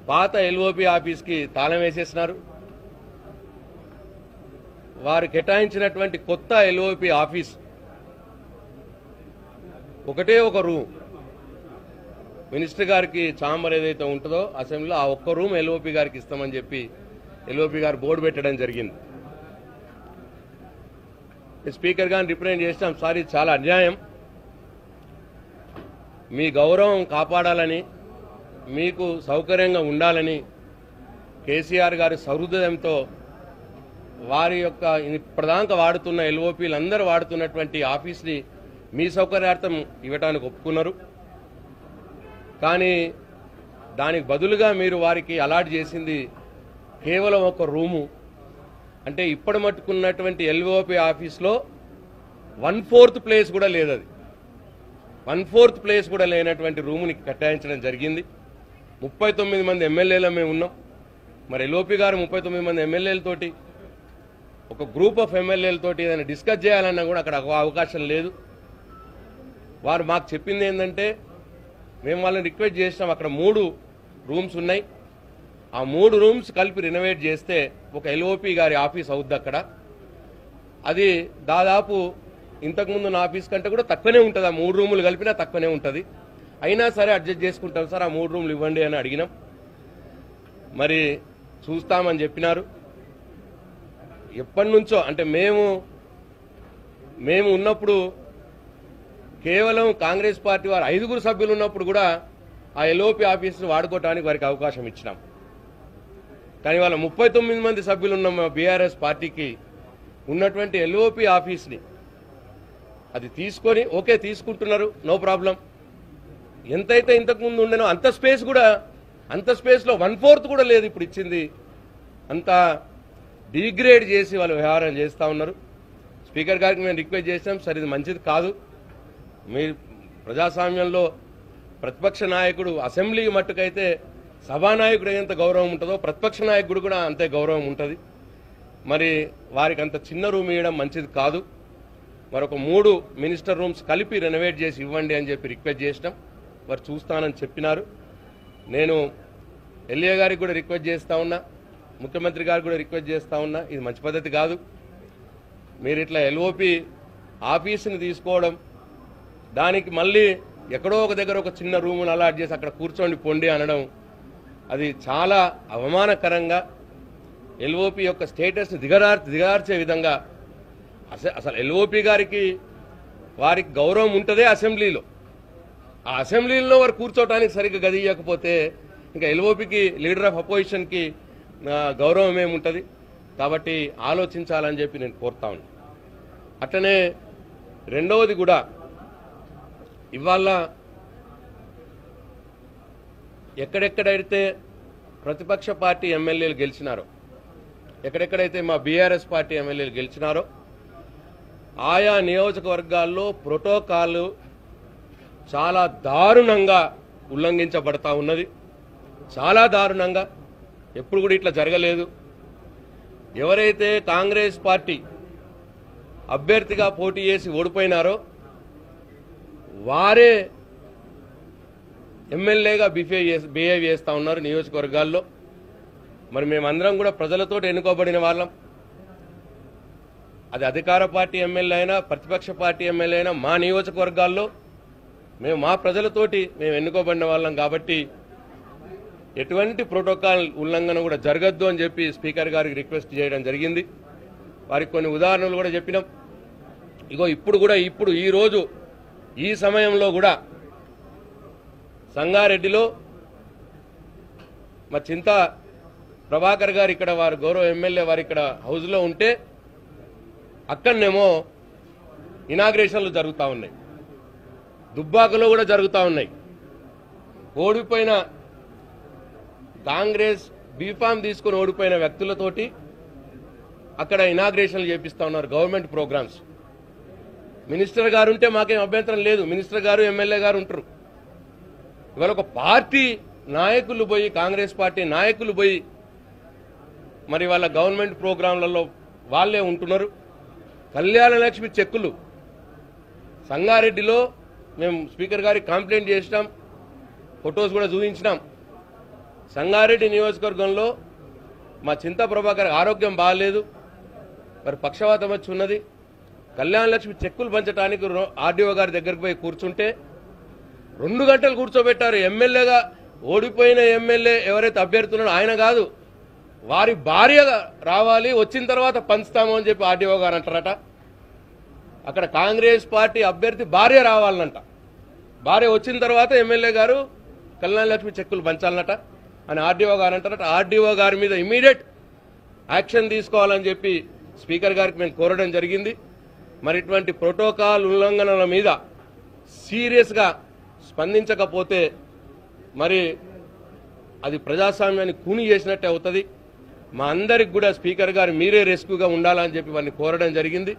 పాత ఎల్ఓపి ఆఫీస్కి తాళం వేసేసినారు. వారు కేటాయించినటువంటి కొత్త ఎల్ఓపి ఆఫీస్ ఒకటే ఒక రూమ్, మినిస్టర్ గారికి ఛాంబర్ ఏదైతే ఉంటుందో అసెంబ్లీలో ఆ ఒక్క రూమ్ ఎల్ఓపి గారికి ఇస్తామని చెప్పి ఎల్ఓపి గారు బోర్డు పెట్టడం జరిగింది. స్పీకర్ గారిని రిప్రజెంట్ చేసినాం, సార్ ఇది చాలా అన్యాయం, మీ గౌరవం కాపాడాలని మీకు సౌకర్యంగా ఉండాలని కేసీఆర్ గారి సహృదయంతో వారి యొక్క ప్రధానంగా వాడుతున్న ఎల్ఓపీలు అందరూ వాడుతున్నటువంటి ఆఫీస్ని మీ సౌకర్యార్థం ఇవ్వడానికి ఒప్పుకున్నారు. కానీ దానికి బదులుగా మీరు వారికి అలాట్ చేసింది కేవలం ఒక రూము. అంటే ఇప్పటి మట్టుకున్నటువంటి ఎల్ఓపి ఆఫీస్లో 1/4 ప్లేస్ కూడా లేదు. అది 1/4 ప్లేస్ కూడా లేనటువంటి రూముని కేటాయించడం జరిగింది. 39 మంది ఎమ్మెల్యేలు మేము ఉన్నాం. మరి ఎల్ఓపి గారు 39 మంది ఎమ్మెల్యేలతోటి ఒక గ్రూప్ ఆఫ్ ఎమ్మెల్యేలతోటి ఏదైనా డిస్కస్ చేయాలన్నా కూడా అక్కడ అవకాశం లేదు. వారు మాకు చెప్పింది ఏంటంటే, మేము వాళ్ళని రిక్వెస్ట్ చేసినాం, అక్కడ 3 రూమ్స్ ఉన్నాయి, ఆ 3 రూమ్స్ కలిపి రెనోవేట్ చేస్తే ఒక ఎల్ఓపి గారి ఆఫీస్ అవుద్ది అక్కడ. అది దాదాపు ఇంతకుముందు నా ఆఫీస్ కంటే కూడా తక్కువనే ఉంటుంది, ఆ 3 రూములు కలిపినా తక్కువనే ఉంటుంది. అయినా సరే అడ్జస్ట్ చేసుకుంటాం సార్, ఆ 3 రూములు ఇవ్వండి అని అడిగినాం. మరి చూస్తామని చెప్పినారు. ఎప్పటి నుంచో అంటే మేము ఉన్నప్పుడు కేవలం కాంగ్రెస్ పార్టీ వారు 5 సభ్యులు ఉన్నప్పుడు కూడా ఆ ఎల్ఓపి ఆఫీసును వాడుకోవడానికి వారికి అవకాశం ఇచ్చినాం. కానీ వాళ్ళ 39 మంది సభ్యులు ఉన్న బీఆర్ఎస్ పార్టీకి ఉన్నటువంటి ఎల్ఓపి ఆఫీస్ని అది తీసుకొని ఓకే తీసుకుంటున్నారు, నో ప్రాబ్లం. ఎంతైతే ఇంతకుముందు ఉండేనో అంత స్పేస్లో 1/4 కూడా లేదు ఇప్పుడు ఇచ్చింది. అంత డిగ్రేడ్ చేసి వాళ్ళు వ్యవహారం చేస్తూ ఉన్నారు. స్పీకర్ గారికి మేము రిక్వెస్ట్ చేసాం, సార్ ఇది మంచిది కాదు, మీ ప్రజాస్వామ్యంలో ప్రతిపక్ష నాయకుడు అసెంబ్లీ మట్టుకైతే సభానాయకుడు ఎంత గౌరవం ఉంటుందో ప్రతిపక్ష నాయకుడు కూడా అంతే గౌరవం ఉంటుంది. మరి వారికి అంత చిన్న రూమ్ ఇవ్వడం మంచిది కాదు. మరొక 3 మినిస్టర్ రూమ్స్ కలిపి రెనోవేట్ చేసి ఇవ్వండి అని చెప్పి రిక్వెస్ట్ చేసినాం. వారు చూస్తానని చెప్పినారు. నేను ఎల్ఏ గారికి కూడా రిక్వెస్ట్ చేస్తా ఉన్నా, ముఖ్యమంత్రి గారికి కూడా రిక్వెస్ట్ చేస్తా ఉన్నా, ఇది మంచి పద్ధతి కాదు. మీరు ఇట్లా ఎల్ఓపి ఆఫీసుని తీసుకోవడం, దానికి మళ్ళీ ఎక్కడో ఒక దగ్గర ఒక చిన్న రూమును అలాట్ చేసి అక్కడ కూర్చోండి పొండి అనడం, అది చాలా అవమానకరంగా ఎల్ఓపి యొక్క స్టేటస్ దిగజార్చే విధంగా. అసలు ఎల్ఓపి గారికి వారికి గౌరవం ఉంటుందే అసెంబ్లీలో. ఆ అసెంబ్లీలో వారు కూర్చోవడానికి సరిగ్గా గది ఇవ్వకపోతే ఇంకా ఎల్ఓపికి లీడర్ ఆఫ్ అపోజిషన్కి గౌరవం ఏముంటుంది. కాబట్టి ఆలోచించాలని చెప్పి నేను కోరుతా ఉన్నాను. అట్లనే రెండవది కూడా, ఇవాళ ఎక్కడెక్కడైతే ప్రతిపక్ష పార్టీ ఎమ్మెల్యేలు గెలిచినారో, ఎక్కడెక్కడైతే మా బీఆర్ఎస్ పార్టీ ఎమ్మెల్యేలు గెలిచినారో ఆయా నియోజకవర్గాల్లో ప్రోటోకాల్ చాలా దారుణంగా ఉల్లంఘించబడతా ఉన్నది. చాలా దారుణంగా, ఎప్పుడు కూడా ఇట్లా జరగలేదు. ఎవరైతే కాంగ్రెస్ పార్టీ అభ్యర్థిగా పోటీ చేసి ఓడిపోయినారో వారే ఎమ్మెల్యేగా బిహేవ్ చేస్తూ ఉన్నారు నియోజకవర్గాల్లో. మరి మేమందరం కూడా ప్రజలతో ఎన్నుకోబడిన వాళ్ళం. అది అధికార పార్టీ ఎమ్మెల్యే అయినా ప్రతిపక్ష పార్టీ ఎమ్మెల్యే అయినా మా నియోజకవర్గాల్లో మేము మా ప్రజలతోటి మేము ఎన్నుకోబడిన వాళ్ళం. కాబట్టి ఎటువంటి ప్రోటోకాల్ ఉల్లంఘన కూడా జరగద్దు అని చెప్పి స్పీకర్ గారికి రిక్వెస్ట్ చేయడం జరిగింది. వారికి కొన్ని ఉదాహరణలు కూడా చెప్పినాం. ఇగో ఇప్పుడు ఈ రోజు ఈ సమయంలో కూడా సంగారెడ్డిలో మా చింతా ప్రభాకర్ గారు ఇక్కడ వారు గౌరవ ఎమ్మెల్యే వారు ఇక్కడ హౌస్లో ఉంటే అక్కడనేమో ఇనాగ్రేషన్లు జరుగుతూ ఉన్నాయి, దుబ్బాకలో కూడా జరుగుతూ ఉన్నాయి. ఓడిపోయిన కాంగ్రెస్ బీఫామ్ తీసుకుని ఓడిపోయిన వ్యక్తులతోటి అక్కడ ఇనాగ్రేషన్లు చేపిస్తా ఉన్నారు గవర్నమెంట్ ప్రోగ్రామ్స్. మినిస్టర్ గారు ఉంటే మాకేం అభ్యంతరం లేదు, మినిస్టర్ గారు ఎమ్మెల్యే గారు ఉంటారు. ఇవాళ ఒక పార్టీ నాయకులు పోయి, కాంగ్రెస్ పార్టీ నాయకులు పోయి మరి వాళ్ళ గవర్నమెంట్ ప్రోగ్రాంలలో వాళ్ళే ఉంటున్నారు. కళ్యాణ లక్ష్మి చెక్కులు సంగారెడ్డిలో మేము స్పీకర్ గారికి కంప్లైంట్ చేసినాం, ఫొటోస్ కూడా చూపించినాం. సంగారెడ్డి నియోజకవర్గంలో మా చింతా ప్రభాకర్ ఆరోగ్యం బాగాలేదు, మరి పక్షవాతం వచ్చి ఉన్నది. కళ్యాణ లక్ష్మి చెక్కులు పంచడానికి ఆర్డీఓ గారి దగ్గరికి పోయి కూర్చుంటే 2 గంటలు కూర్చోబెట్టారు. ఎమ్మెల్యేగా ఓడిపోయిన ఎమ్మెల్యే ఎవరైతే అభ్యర్థున్నారో ఆయన కాదు, వారి భార్య రావాలి, వచ్చిన తర్వాత పంచుతాము అని చెప్పి ఆర్డీఓ గారు అంటారట. అక్కడ కాంగ్రెస్ పార్టీ అభ్యర్థి భార్య రావాలనంట, భార్య వచ్చిన తర్వాత ఎమ్మెల్యే గారు కళ్యాణ లక్ష్మి చెక్కులు పంచాలన్నట అని ఆర్డీఓ గారు అంటారట. ఆర్డీఓ గారి మీద ఇమీడియట్ యాక్షన్ తీసుకోవాలని చెప్పి స్పీకర్ గారికి మేము కోరడం జరిగింది. మరి ఇటువంటి ప్రోటోకాల్ ఉల్లంఘనల మీద సీరియస్గా స్పందించకపోతే మరి అది ప్రజాస్వామ్యాన్ని కూని చేసినట్టే అవుతుంది. మా అందరికి కూడా స్పీకర్ గారు మీరే రెస్క్యూగా ఉండాలని చెప్పి వారిని కోరడం జరిగింది.